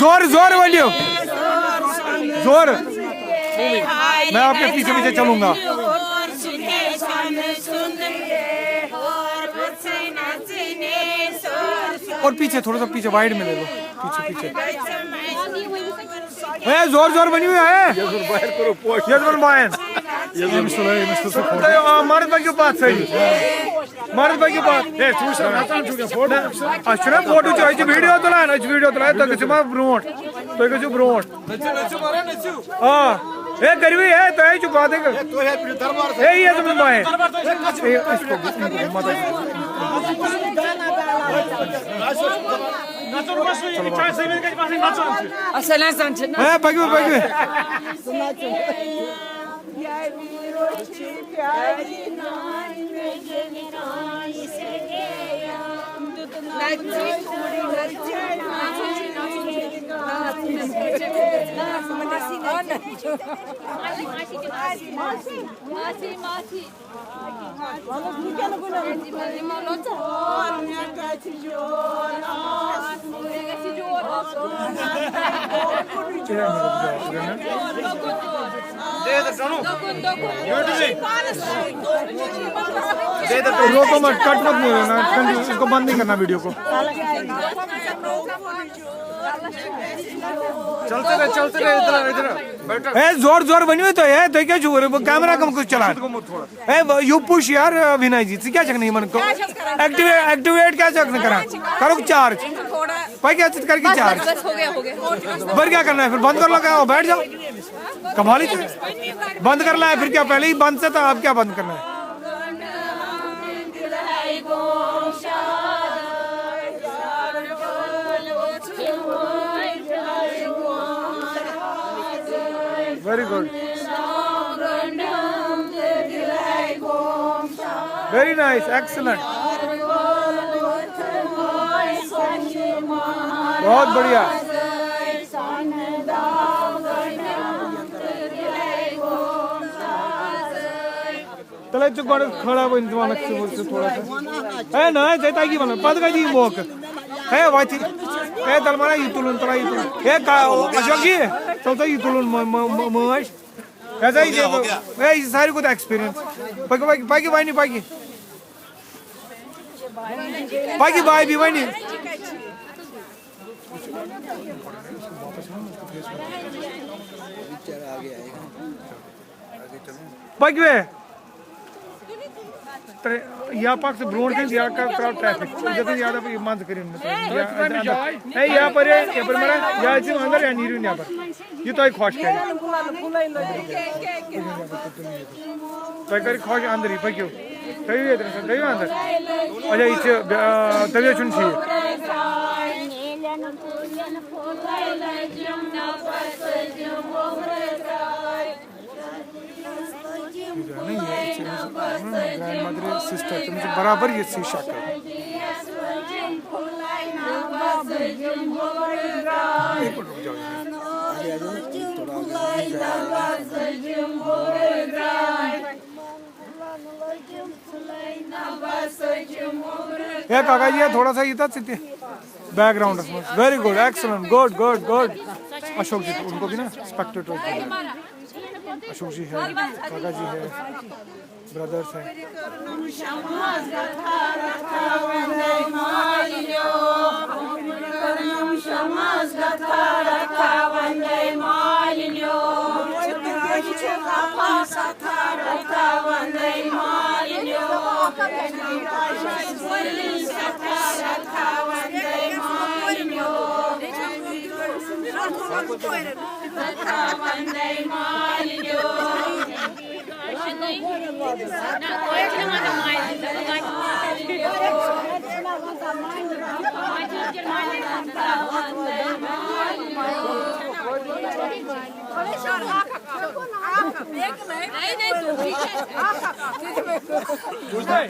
जोर जोर बोलियो, जोर। मैं आपके पीछे पीछे चलूंगा। और पीछे थोड़ा सा पीछे वाइड में ले लो, पीछे पीछे। जोर जोर बनी हुई है। मारत भाई के पास सही, मारत भाई के पास अच्छा फोटो चाहिए, वीडियो तुलान, वीडियो तुलान तो गो ब्रोट, तो गो ब्रोट। हाँ ये करी है तो ये बात है, ये तुम बाएं रोको मत, कट मत नहीं होना, इसको बंद नहीं करना वीडियो को। चलते रहे इधर ए जोर जोर बनी हुई तो है तो क्या जोर कैमरा कम कुछ चला ए यू पुश यार विनय जी क्या चक नहीं मन को एक्टिवेट क्या चक करा करो चार्ज भाई क्या चीज करके चार्ज बर क्या करना है फिर बंद कर लो क्या बैठ जाओ कमाल ही बंद करना है फिर क्या पहले ही बंद से था अब क्या बंद करना है Very good. Very nice, excellent. बहुत बढ़िया। तले चुकाने खड़ा वो इंतज़ाम से थोड़ा सा। है ना जैसा कि बना पद का जी वॉक है वाची है दलमाना युतुलन तला युतुलन है का अशोक जी चलता युतुलन मश ऐसा ही है ये सारी कुछ एक्सपीरियंस बाकी भाई नहीं बाकी भाई भी भाई नहीं बाकी वे या पाक से ब्रोड के या का ट्रैफिक जैसे याद है मंद करें है यहाँ पर मेरा या इसी अंदर या नीरू यहाँ पर ये तो एक खोश करे तो एक खोश अंदर ही पक्यों तभी अंदर अच्छा इसे तभी चुन चाहिए ग्रैंडमदर सिस्टर तो मुझे बराबर ये शीशा कर ये काका जी थोड़ा सा इधर से background very good excellent good good good Ashok ji उनको भी ना स्पेक्टेटर अशोक जी है काका जी है ब्रदर्स है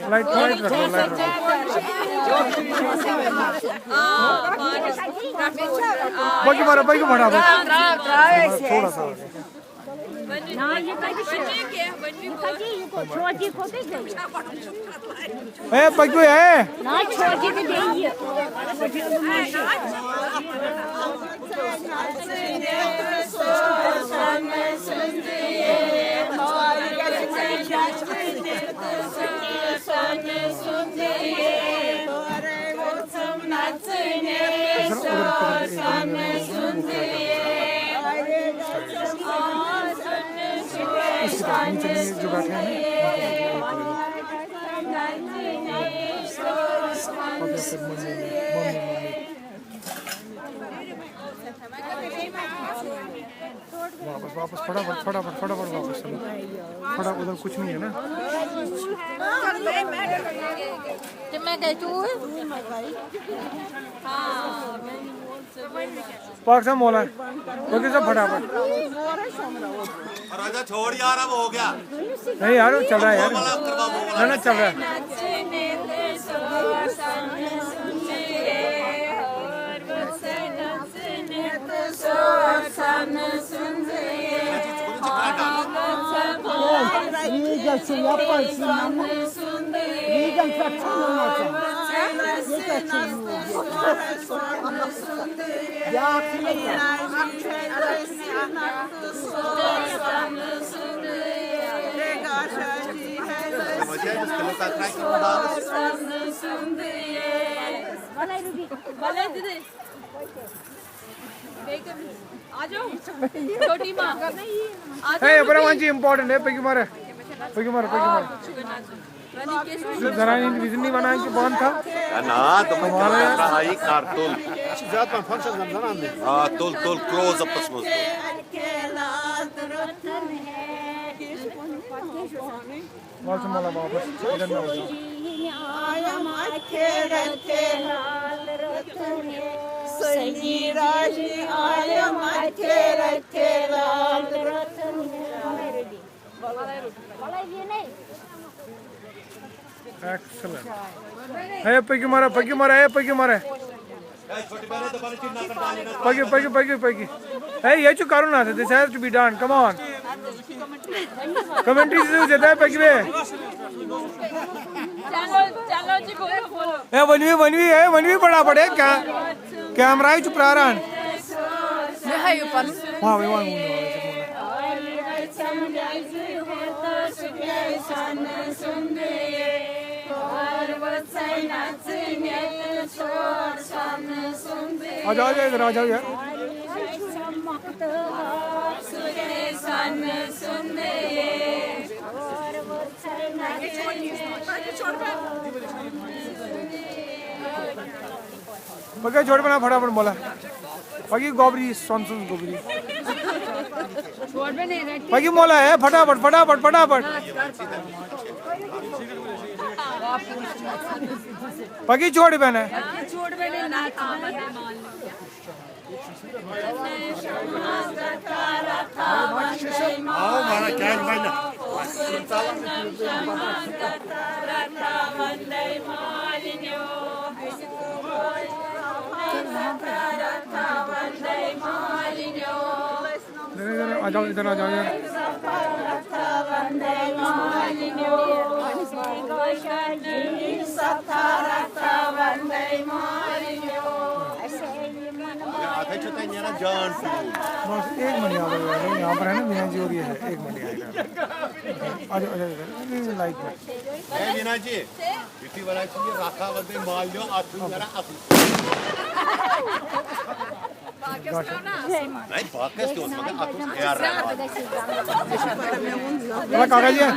लाइट बाकी मारा थोड़ा सा ना ये कहीं से ये को छोटी को दे ए पक्कू है ना छोटी को दे ये नीचे जो बैठे हैं वापस वापस फटाफट फटाफट फटाफट वापस चलो फटाफट उधर कुछ नहीं है ना मैं गई तू पाक से मोला बाकी सब फटाफट राजा छोड़ यार अब हो गया नहीं यार चल रहा है यार ना चल रहा है छोटी माँ बड़ा वांची इम्पोर्टेंट है पैकी मारे जरा रीजन नहीं बना कि बंद था ना तो हाई कार्टून ज्यादा फंक्शन जमना नहीं हां तुल क्लोज अप स्मोक वापस इधर ना एक्सीलेंट है पैकी मारा पैकी hey ये जो करो ना this has to be done come on commentary से देता है पैकी में चलो जी बोलो ए वनवी बड़ा पड़े क्या कैमरा ही चुप रहा है है ऊपर हां वे वन आ जाओ इधर आ जाओ यार पक्का छोड़ बना फटाफट बोला पक्की गोबरी सॉन्सन गोबरी पक्की मोला है फटाफट पक्की छोड़ बना आओ मारा क्या भाई आ जाओ इधर आ जाओ यार जान बस एक मिनट यहाँ पर है ना मीना जी और ये है एक मिनट आएगा आ जाओ इधर लाइक है मीना जी इतनी बड़ा चीज रखा बंदे माल दो आतू जरा आतू नहीं बाकस तो मगर आतू यार वाला कागज है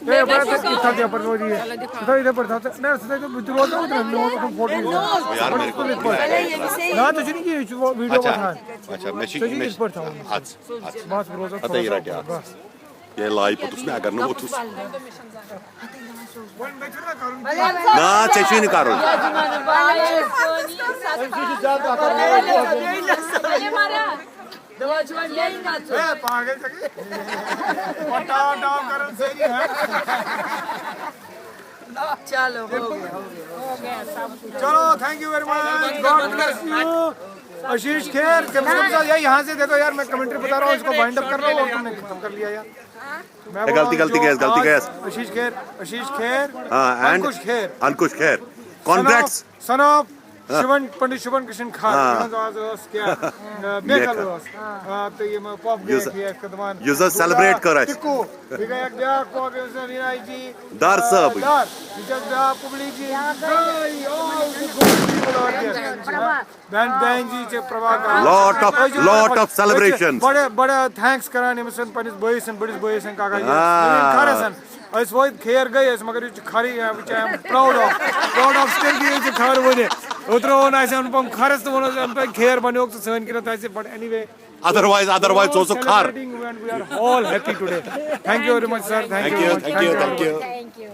ये बड़ा तो कितना के ऊपर रोज ये तो इधर पर था ना सीधा तो बिल्कुल रोज उधर नो तो फोटो यार मेरे को ना तो नहीं की वीडियो का था अच्छा मैं इस पर था बस रोज आता ही रह गया ये लाइव पर उसमें अगर न हो तो ना चेची नहीं करो पागल पटाव करन सही है चलो हो गया सब चलो thank you very much God bless you Ashish Kher यार यहाँ से देखो यार, मैं कमेंट्री बता रहा हूँ, इसको वाइंड अप कर रहा हूँ और तुमने खत्म कर लिया यार। मैं बोल रहा हूँ गलती जो गैस। आज आशीष खेर हाँ, अंकुश खेर कॉन्ग्रेट्स son of पंडित शिवन कृष्ण खान तो ये मैं पॉप गए कदमान User celebrate करायचं. टिकू ठीक आहे एक द्या पॉप विनाय जी दार सब. दार विचार द्या पब्लिक जी बहन जी चे प्रभाकर lot of celebrations. बड़े थैंक्स कराने में सन पनिस बॉयसन बड़िस बॉयसन काका जी खारसन अस वो खेर गए अस मगर ये खारी which I am proud of still की ये खार बने उतरो ना ऐसे उन खारस तो उन पे खेर बने हो तो सहन किया था ऐसे but anyway otherwise also khar. we are all happy today. Thank you very much sir. Thank you. Thank you.